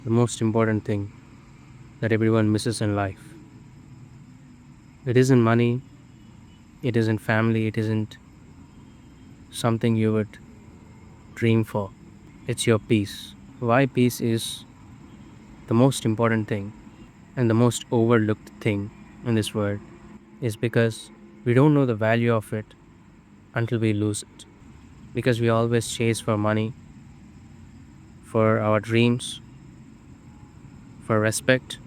the most important thing that everyone misses in life. It isn't money, it isn't family, it isn't something you would dream for. It's your peace. Why peace is the most important thing and the most overlooked thing in this world is because we don't know the value of it until we lose it. Because we always chase for money, for our dreams, for respect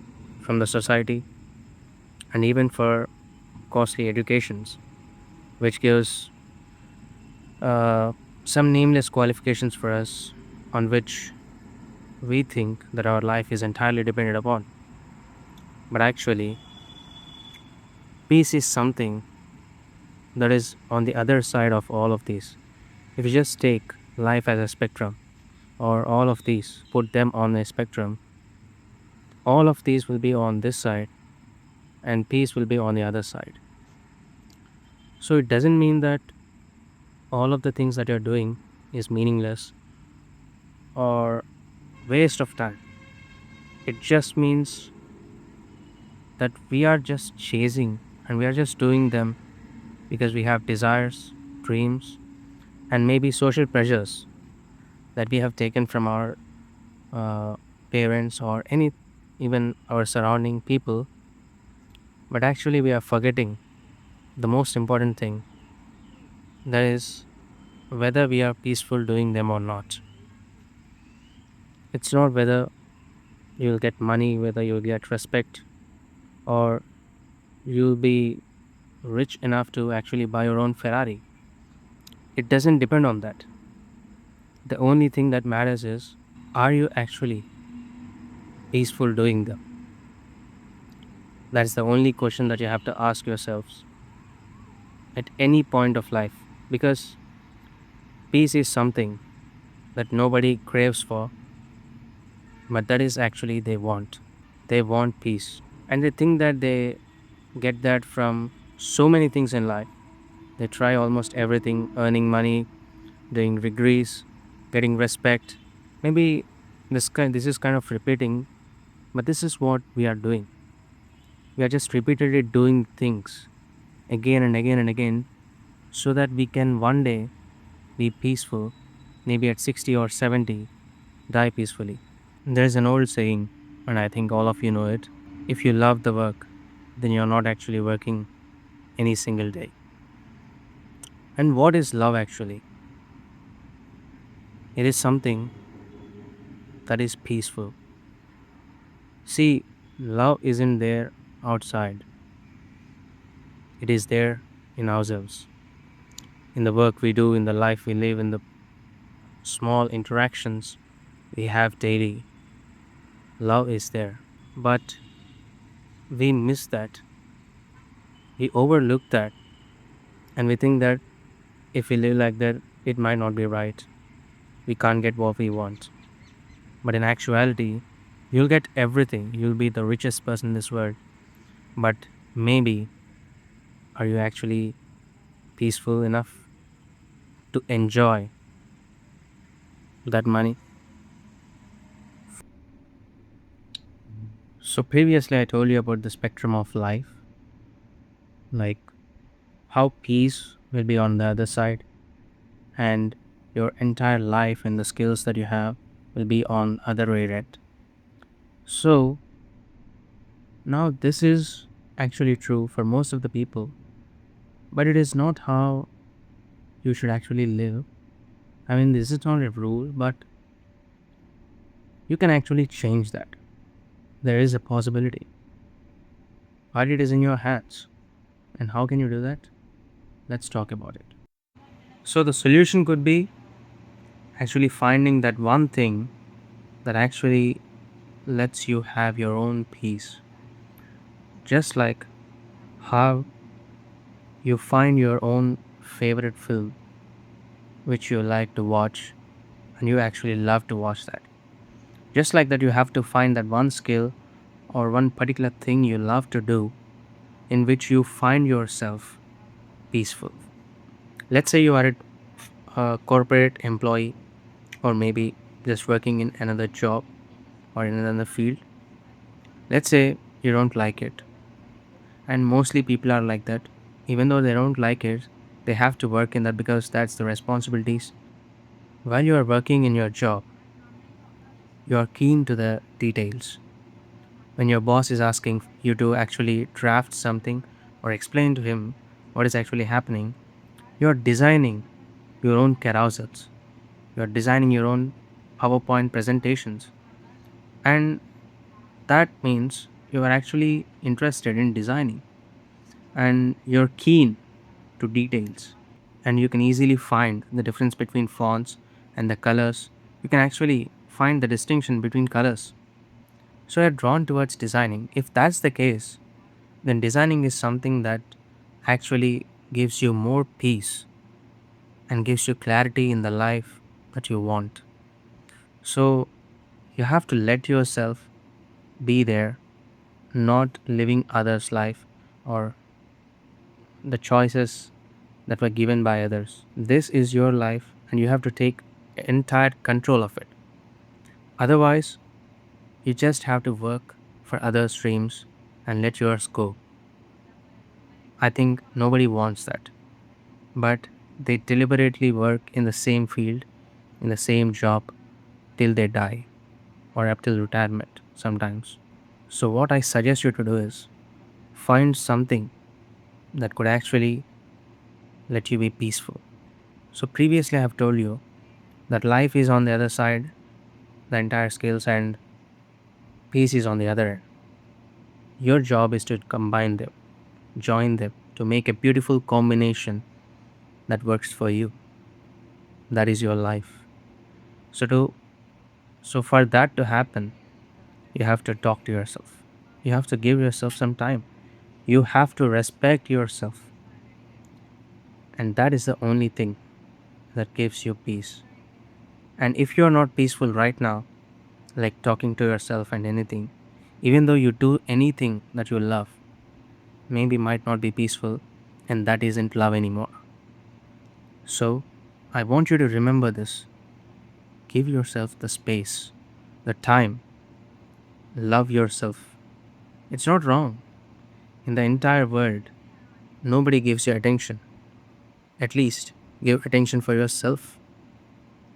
from the society, and even for costly educations, which gives uh, some nameless qualifications for us on which we think that our life is entirely dependent upon. But actually, peace is something that is on the other side of all of these. If you just take life as a spectrum, or all of these, put them on a spectrum, all of these will be on this side, and peace will be on the other side. So it doesn't mean that all of the things that you're doing is meaningless or waste of time. It just means that we are just chasing and we are just doing them because we have desires, dreams, and maybe social pressures that we have taken from our uh, parents or any even our surrounding people. But actually, we are forgetting the most important thing, that is whether we are peaceful doing them or not. It's not whether you'll get money, whether you'll get respect, or you'll be rich enough to actually buy your own Ferrari. It doesn't depend on that. The only thing that matters is, are you actually peaceful doing them? That's the only question that you have to ask yourselves at any point of life. Because peace is something that nobody craves for, but that is actually they want. They want peace. And they think that they get that from so many things in life. They try almost everything, earning money, doing degrees, getting respect. Maybe this is kind of repeating, but this is what we are doing. We are just repeatedly doing things again and again and again so that we can one day be peaceful, maybe at 60 or 70, die peacefully. There's an old saying, and I think all of you know it: if you love the work, then you're not actually working any single day. And what is love actually? It is something that is peaceful. See, love isn't there outside, it is there in ourselves, in the work we do, in the life we live, in the small interactions we have daily. Love is there. But we miss that, we overlook that, and we think that if we live like that, it might not be right. We can't get what we want. But in actuality, you'll get everything. You'll be the richest person in this world. But maybe, are you actually peaceful enough to enjoy that money? So, previously, I told you about the spectrum of life, like how peace will be on the other side, and your entire life and the skills that you have will be on other way red. So, now this is actually true for most of the people, but it is not how you should actually live. I mean, this is not a rule, but you can actually change that. There is a possibility, but it is in your hands. And how can you do that? Let's talk about it. So, the solution could be actually finding that one thing that actually lets you have your own peace. Just like how you find your own favorite film, which you like to watch, and you actually love to watch that. Just like that, you have to find that one skill or one particular thing you love to do in which you find yourself peaceful. Let's say you are a corporate employee, or maybe just working in another job, or in another field. Let's say you don't like it, and mostly people are like that. Even though they don't like it, they have to work in that because that's the responsibilities. While you are working in your job, you are keen to the details. When your boss is asking you to actually draft something or explain to him what is actually happening, you are designing your own carousels. You are designing your own PowerPoint presentations. And that means you are actually interested in designing and you're keen to details. And you can easily find the difference between fonts and the colors. You can actually find the distinction between colors. So you're drawn towards designing. If that's the case, then designing is something that actually gives you more peace and gives you clarity in the life that you want. So you have to let yourself be there, not living others' life or the choices that were given by others. This is your life and you have to take entire control of it. Otherwise, you just have to work for others' dreams and let yours go. I think nobody wants that. But they deliberately work in the same field, in the same job till they die or up till retirement sometimes. So, what I suggest you to do is find something that could actually let you be peaceful. So, previously, I have told you that life is on the other side, the entire skills, and peace is on the other end. Your job is to combine them, join them to make a beautiful combination that works for you. That is your life. So, for that to happen, you have to talk to yourself. You have to give yourself some time. You have to respect yourself. And that is the only thing that gives you peace. And if you're not peaceful right now, like talking to yourself and anything, even though you do anything that you love, maybe might not be peaceful, and that isn't love anymore. So, I want you to remember this. Give yourself the space, the time, love yourself. It's not wrong. In the entire world, nobody gives you attention. At least give attention for yourself.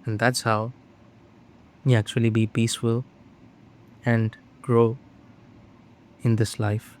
And that's how you actually be peaceful and grow in this life.